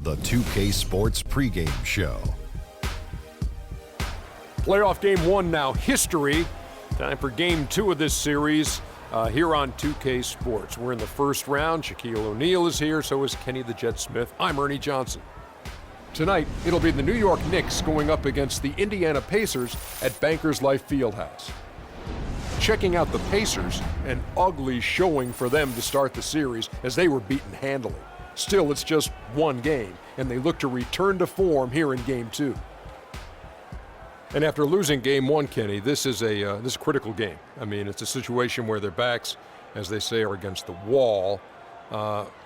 the 2K Sports pregame show. Playoff game one now, history. Time for game two of this series here on 2K Sports. We're in the first round. Shaquille O'Neal is here, so is Kenny the Jet Smith. I'm Ernie Johnson. Tonight, it'll be the New York Knicks going up against the Indiana Pacers at Bankers Life Fieldhouse. Checking out the Pacers, an ugly showing for them to start the series as they were beaten handily. Still, it's just one game, and they look to return to form here in game two. And after losing game one, Kenny, this is a critical game. I mean, it's a situation where their backs, as they say, are against the wall.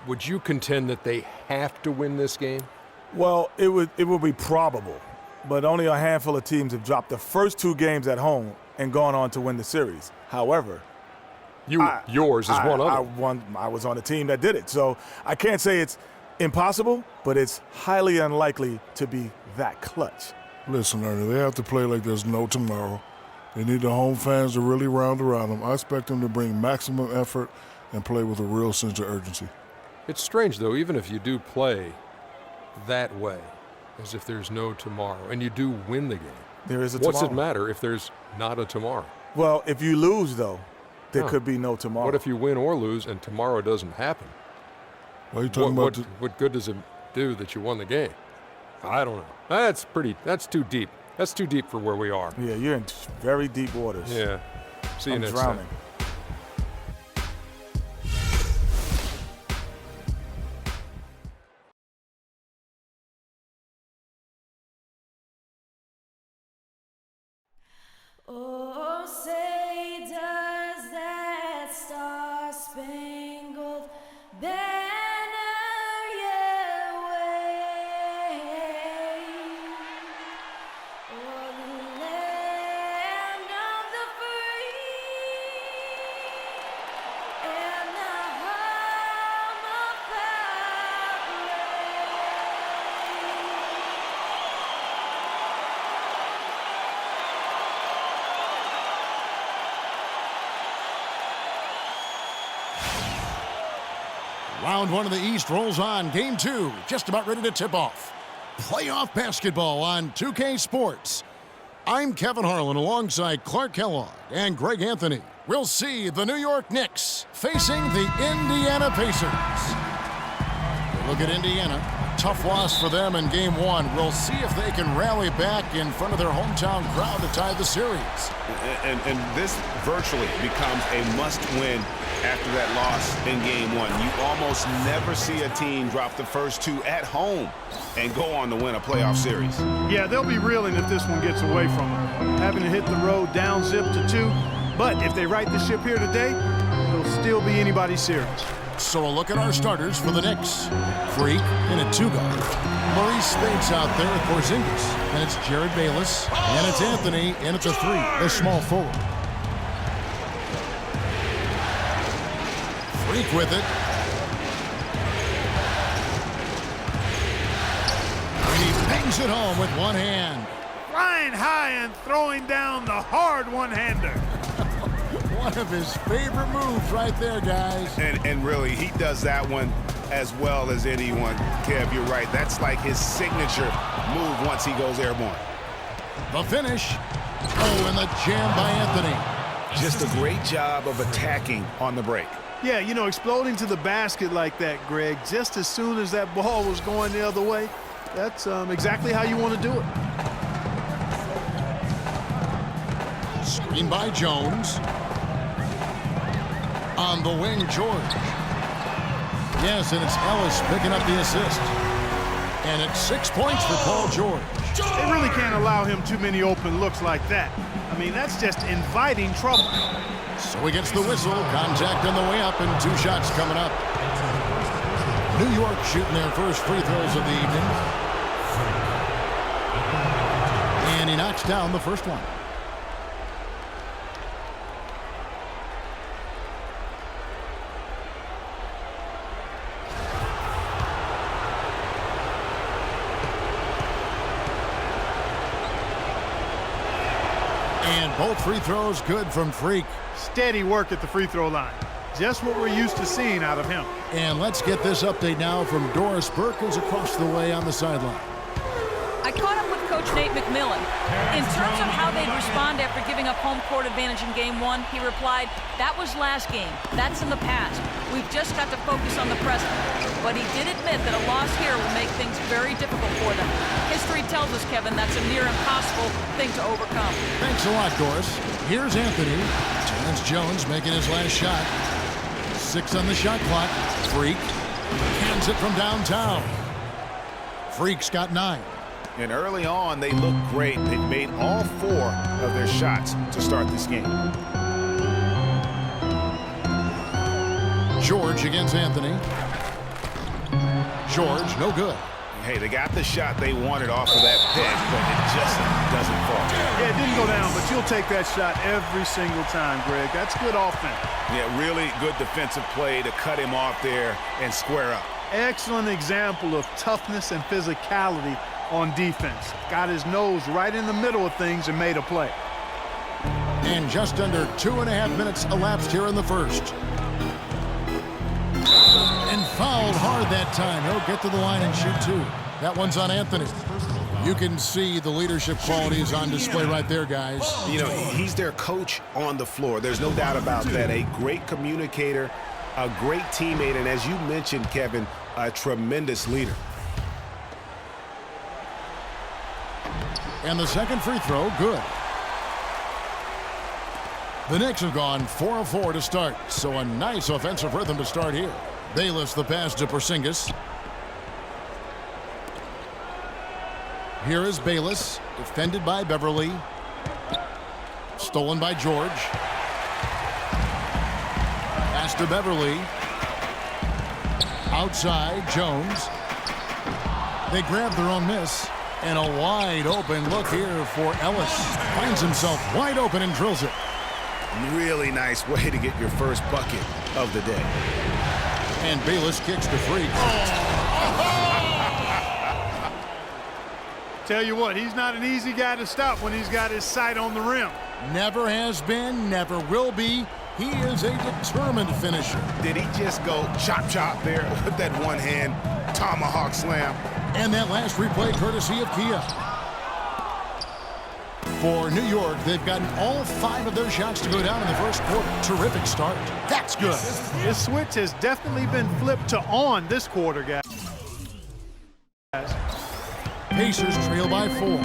Would you contend that they have to win this game? Well, it would be probable, but only a handful of teams have dropped the first two games at home and gone on to win the series. However, yours is one of them. I was on a team that did it, so I can't say it's impossible, but it's highly unlikely to be that clutch. Listen, Ernie, they have to play like there's no tomorrow. They need the home fans to really round around them. I expect them to bring maximum effort and play with a real sense of urgency. It's strange, though, even if you do play that way, as if there's no tomorrow, and you do win the game. There is a tomorrow. What's it matter if there's not a tomorrow? Well, if you lose, though, there could be no tomorrow. What if you win or lose and tomorrow doesn't happen? What are you talking about? What good does it do that you won the game? I don't know. That's too deep. That's too deep for where we are. Yeah, you're in very deep waters. Yeah. See you next drowning. time. Oh, say does that star-spangled banner yet wave o'er the land of the free and the home of Round one of the East rolls on. Game two, just about ready to tip off. Playoff basketball on 2K Sports. I'm Kevin Harlan alongside Clark Kellogg and Greg Anthony. We'll see the New York Knicks facing the Indiana Pacers. Look at Indiana. Tough loss for them in game one. We'll see if they can rally back in front of their hometown crowd to tie the series. And this virtually becomes a must-win after that loss in game one. You almost never see a team drop the first two at home and go on to win a playoff series. Yeah, they'll be reeling if this one gets away from them, having to hit the road down zip to two. But if they right the ship here today, it'll still be anybody's series. So a look at our starters for the Knicks. Freak in a two-guard. Maurice Spates out there at Porzingis. And it's Jared Bayless. And it's Anthony in at the three, the small forward. Freak with it. And he bangs it home with one hand. Flying high and throwing down the hard one-hander. One of his favorite moves right there, guys. And really, he does that one as well as anyone. Kev, you're right. That's like his signature move once he goes airborne. The finish. Oh, and the jam by Anthony. Just a great job of attacking on the break. Yeah, you know, exploding to the basket like that, Greg, just as soon as that ball was going the other way, that's exactly how you want to do it. Screen by Jones. On the wing, George. Yes, and it's Ellis picking up the assist. And it's 6 points for Paul George. They really can't allow him too many open looks like that. I mean, that's just inviting trouble. So he gets the whistle. Contact on the way up, and two shots coming up. New York shooting their first free throws of the evening. And he knocks down the first one. And both free throws good from Freak. Steady work at the free throw line. Just what we're used to seeing out of him. And let's get this update now from Doris Burke, who's across the way on the sideline. I caught up with Coach Nate McMillan. In terms of how they'd respond after giving up home court advantage in Game 1, he replied, "That was last game. That's in the past. We've just got to focus on the present." But he did admit that a loss here will make things very difficult for them. History tells us, Kevin, that's a near impossible thing to overcome. Thanks a lot, Doris. Here's Anthony. Terrence Jones making his last shot. 6 on the shot clock. Freak cans it from downtown. Freak's got 9. And early on, they looked great. They made all 4 of their shots to start this game. George against Anthony. George, no good. Hey, they got the shot they wanted off of that pick, but it just doesn't fall. Yeah, it didn't go down, but you'll take that shot every single time, Greg. That's good offense. Yeah, really good defensive play to cut him off there and square up. Excellent example of toughness and physicality on defense. Got his nose right in the middle of things and made a play. And just under 2.5 minutes elapsed here in the first. And fouled hard that time. He'll get to the line and shoot 2. That one's on Anthony. You can see the leadership qualities on display right there, guys. You know, he's their coach on the floor. There's no doubt about that. A great communicator, a great teammate, and as you mentioned, Kevin, a tremendous leader. And the second free throw, good. The Knicks have gone 4 of 4 to start, so a nice offensive rhythm to start here. Bayless the pass to Porzingis. Here is Bayless, defended by Beverly. Stolen by George. Pass to Beverly. Outside, Jones. They grab their own miss. And a wide open look here for Ellis. Finds himself wide open and drills it. Really nice way to get your first bucket of the day. And Bayless kicks to Freak. Tell you what, he's not an easy guy to stop when he's got his sight on the rim. Never has been, never will be. He is a determined finisher. Did he just go chop there with that one hand tomahawk slam? And that last replay courtesy of Kia. For New York, they've gotten all 5 of their shots to go down in the first quarter. Terrific start. That's good. His switch has definitely been flipped to on this quarter, guys. Pacers trail by 4.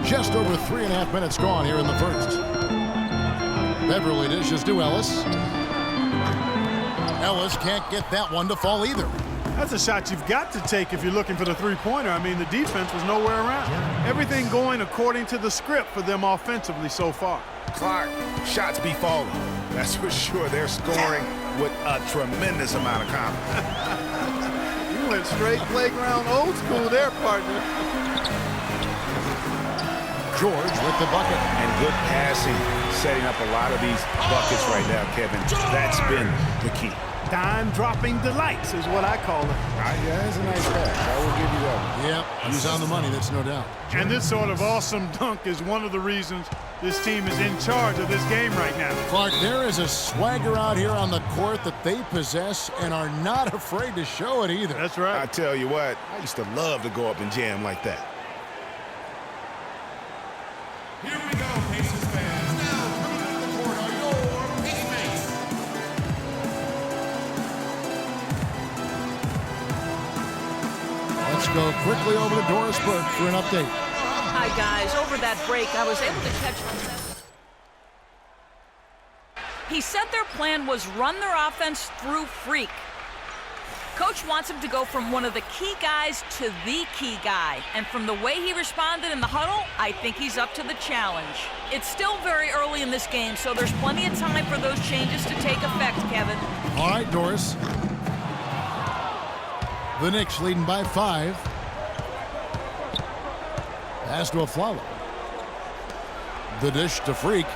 Just over 3.5 minutes gone here in the first. Beverly dishes to Ellis. Ellis can't get that one to fall either. That's a shot you've got to take if you're looking for the three-pointer. I mean, the defense was nowhere around. Everything going according to the script for them offensively so far. Clark, shots be falling. That's for sure. They're scoring with a tremendous amount of confidence. You went straight playground old school there, partner. George with the bucket. And good passing, setting up a lot of these buckets right now, Kevin. That's been the key. Dime-dropping delights is what I call it. Yeah, that's a nice pass. I will give you that. Yep, he's on the money, that's no doubt. And this sort of awesome dunk is one of the reasons this team is in charge of this game right now. Clark, there is a swagger out here on the court that they possess and are not afraid to show it either. That's right. I tell you what, I used to love to go up and jam like that. Here we go, Pacers fans. Now coming to the court are your teammates. Let's go quickly over to Doris Burke for an update. Hi, guys. Over that break, I was able to catch He said their plan was run their offense through Freak. Coach wants him to go from one of the key guys to the key guy. And from the way he responded in the huddle, I think he's up to the challenge. It's still very early in this game, so there's plenty of time for those changes to take effect, Kevin. All right, Doris. The Knicks leading by 5. Pass to Aflalo. The dish to Freak.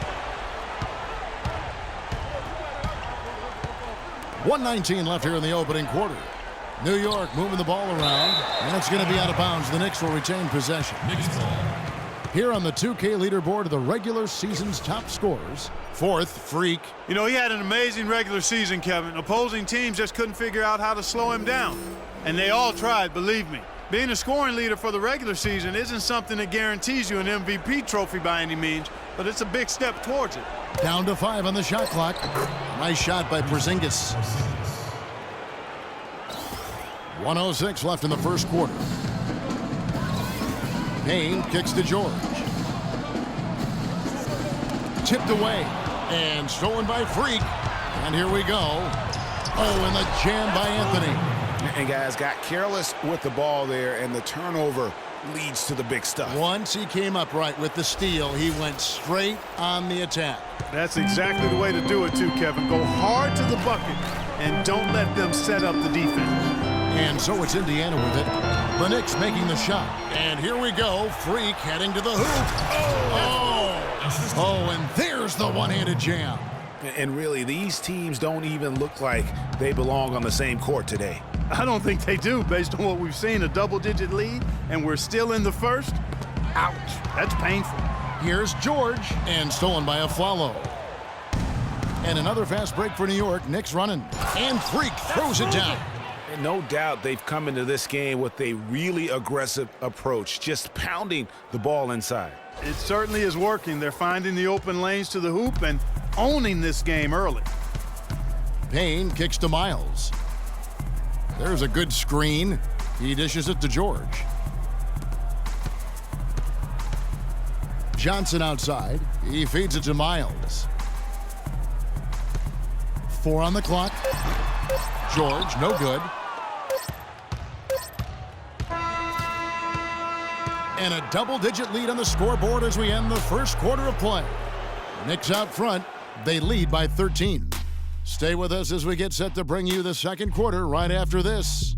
1:19 left here in the opening quarter. New York moving the ball around, and it's going to be out of bounds. The Knicks will retain possession. Here on the 2K leaderboard of the regular season's top scorers, fourth, Freak. You know, he had an amazing regular season, Kevin. Opposing teams just couldn't figure out how to slow him down. And they all tried, believe me. Being a scoring leader for the regular season isn't something that guarantees you an MVP trophy by any means, but it's a big step towards it. Down to 5 on the shot clock. Nice shot by Porzingis. 1:06 left in the first quarter. Payne kicks to George. Tipped away and stolen by Freak. And here we go. Oh, and the jam by Anthony. And guys got careless with the ball there, and the turnover leads to the big stuff. Once he came up right with the steal, he went straight on the attack. That's exactly the way to do it too, Kevin. Go hard to the bucket and don't let them set up the defense. And so it's Indiana with it. The Knicks making the shot. And here we go. Freak heading to the hoop. Oh, and there's the one-handed jam. And really, these teams don't even look like they belong on the same court today. I don't think they do, based on what we've seen, a double-digit lead, and we're still in the first. Ouch, that's painful. Here's George, and stolen by Afflalo. And another fast break for New York. Knicks running, and Freak throws it down. And no doubt they've come into this game with a really aggressive approach, just pounding the ball inside. It certainly is working. They're finding the open lanes to the hoop and owning this game early. Payne kicks to Miles. There's a good screen. He dishes it to George. Johnson outside. He feeds it to Miles. 4 on the clock. George, no good. And a double-digit lead on the scoreboard as we end the first quarter of play. Knicks out front. They lead by 13. Stay with us as we get set to bring you the second quarter right after this.